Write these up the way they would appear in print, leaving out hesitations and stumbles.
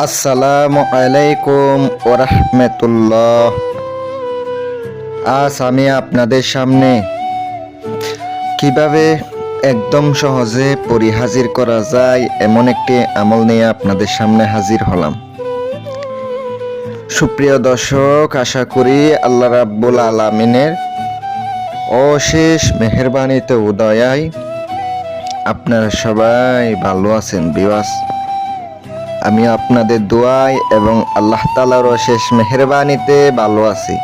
আসসালামু আলাইকুম ওরহমতুল্লাহ। আজ আমি আপনাদের সামনে কিভাবে একদম সহজে পরি হাজির করা যায় এমন একটি আমল নিয়ে আপনাদের সামনে হাজির হলাম। সুপ্রিয় দর্শক, আশা করি আল্লাহ রাব্বুল আলামিনের অশেষ মেহেরবানিতে উদয়ায় আপনারা সবাই ভালো আছেন ভিউয়ার্স। আমি আপনাদের দোয়ায় এবং আল্লাহ তাআলার অশেষ মেহেরবানিতে ভালো আছি।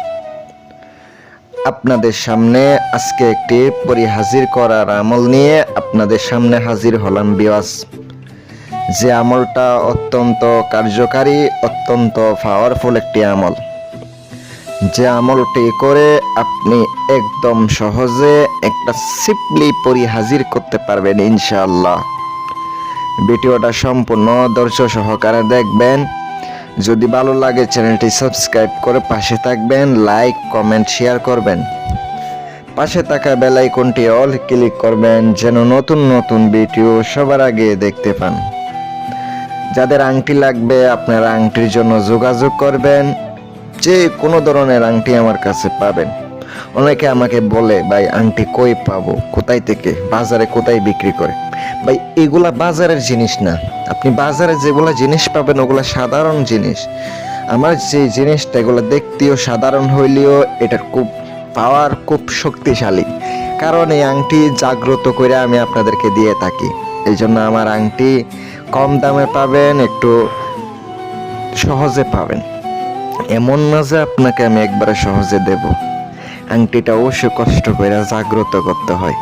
আপনাদের সামনে আজকে একটি পরি হাজির করার আমল নিয়ে আপনাদের সামনে হাজির হলাম ভিউয়ার্স। যে আমলটা অত্যন্ত কার্যকারী, অত্যন্ত পাওয়ারফুল একটি আমল। যে আমলটি করে আপনি একদম সহজে একটা সিম্পলি পরি হাজির করতে পারবেন ইনশাআল্লাহ। ভিডিওটা সম্পূর্ণ ধৈর্য সহকারে দেখবেন। যদি ভালো লাগে চ্যানেলটি সাবস্ক্রাইব করে পাশে থাকবেন, লাইক কমেন্ট শেয়ার করবেন। পাশে থাকা বেল আইকনটি অল ক্লিক করবেন যেন নতুন নতুন ভিডিও সবার আগে দেখতে পান। যাদের আংটি লাগবে আপনারা আংটির জন্য যোগাযোগ করবেন। যে কোনো ধরনের আংটি আমার কাছে পাবেন। অনেকে আমাকে বলে, ভাই আংটি কই পাবো, কোথায় থেকে, বাজারে কোথায় বিক্রি করে? ভাই এগুলা বাজারের জিনিস না। আপনি বাজারে যেগুলা জিনিস পাবেন ওগুলা সাধারণ জিনিস। আমার যে জিনিসটা এগুলো দেখতেও সাধারণ হইলেও এটার খুব পাওয়ার খুব শক্তিশালী। কারণ এই আংটি জাগ্রত করে আমি আপনাদেরকে দিয়ে থাকি। এই জন্য আমার আংটি কম দামে পাবেন, একটু সহজে পাবেন। এমন না যে আপনাকে আমি একবারে সহজে দেব। আংটিটা অবশ্যই কষ্ট করে জাগ্রত করতে হয়।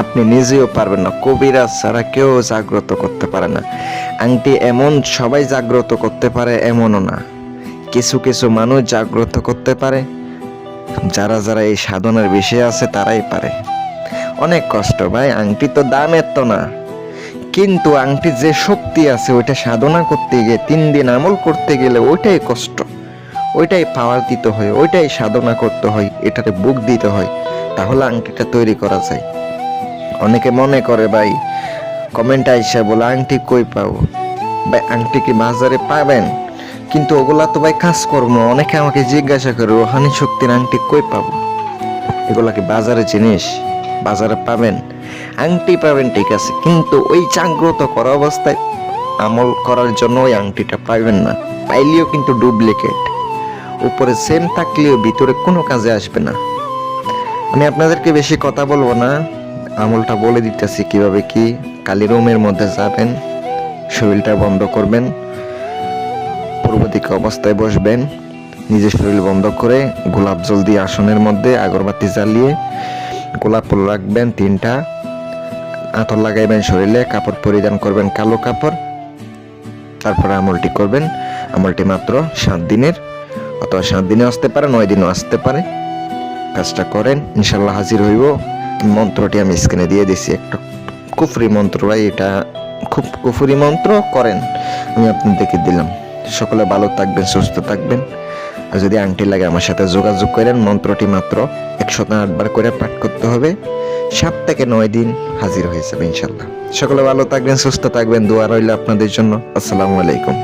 আপনি নিজেও পারবেন না, কবিরাজ ছাড়া কেউ জাগ্রত করতে পারে না। আংটি এমন সবাই জাগ্রত করতে পারে এমনও না। কিছু কিছু মানুষ জাগ্রত করতে পারে। যারা যারা এই সাধনার বিষয়ে আছে তারাই পারে। অনেক কষ্ট ভাই, আংটি তো দামের তো না, কিন্তু আংটি যে শক্তি আছে ওইটা সাধনা করতে গিয়ে 3 দিন আমল করতে গেলে ওইটাই কষ্ট, ওইটাই পাওয়ার দিতে হয়, ওইটাই সাধনা করতে হয়, এটাতে বুক দিতে হয়, তাহলে আংটিটা তৈরি করা যায়। অনেকে মনে করে ভাই কমেন্ট আইসা বলে আংটি কই পাবো? ভাই আংটি কি বাজারে পাবেন? কিন্তু ওগুলা তো ভাই কাজকর্ম। অনেকে আমাকে জিজ্ঞাসা করে রোহানি শক্তির আংটি কই পাবো? এগুলা কি বাজারে জিনিস? বাজারে পাবেন, আংটি পাবেন ঠিক আছে, কিন্তু ওই জাগ্রত করা অবস্থায় আমল করার জন্য ওই আংটিটা পাবেন না। পাইলেও কিন্তু ডুপ্লিকেট, উপরে সেম থাকলেও ভিতরে কোনো কাজে আসবে না। আমি আপনাদেরকে বেশি কথা বলবো না, আমলটা বলে দিতেছি কিভাবে কি। কালি রুমের মধ্যে যাবেন, শরীরটা বন্ধ করবেন, পূর্ব দিকে অবস্থায় বসবেন, নিজের শরীর বন্ধ করে গোলাপ জল দিয়ে আসনের মধ্যে আগরবাতি জ্বালিয়ে গোলাপ ফুল রাখবেন 3টা, আতর লাগাইবেন শরীরে, কাপড় পরিধান করবেন কালো কাপড়। তারপরে আমলটি করবেন। আমলটি মাত্র 7 দিনের, অথবা 7 দিনে আসতে পারে, 9 দিনও আসতে পারে। কাজটা করেন, ইনশাল্লাহ হাজির হইব। মন্ত্রটি আমি স্ক্রিনে দিয়ে দিছি, একটা কুফরি মন্ত্র ভাই, এটা খুব কুফরি মন্ত্র করেন, আমি আপনাদেরকে দিলাম। সকলে ভালো থাকবেন, সুস্থ থাকবেন। আর যদি আংটি লাগে আমার সাথে যোগাযোগ করেন। মন্ত্রটি মাত্র 108 বার করে পাঠ করতে হবে। 7 থেকে 9 দিন হাজির হয়ে যাবে ইনশাল্লাহ। সকলে ভালো থাকবেন, সুস্থ থাকবেন, দোয়া রইল আপনাদের জন্য। আসসালামু আলাইকুম।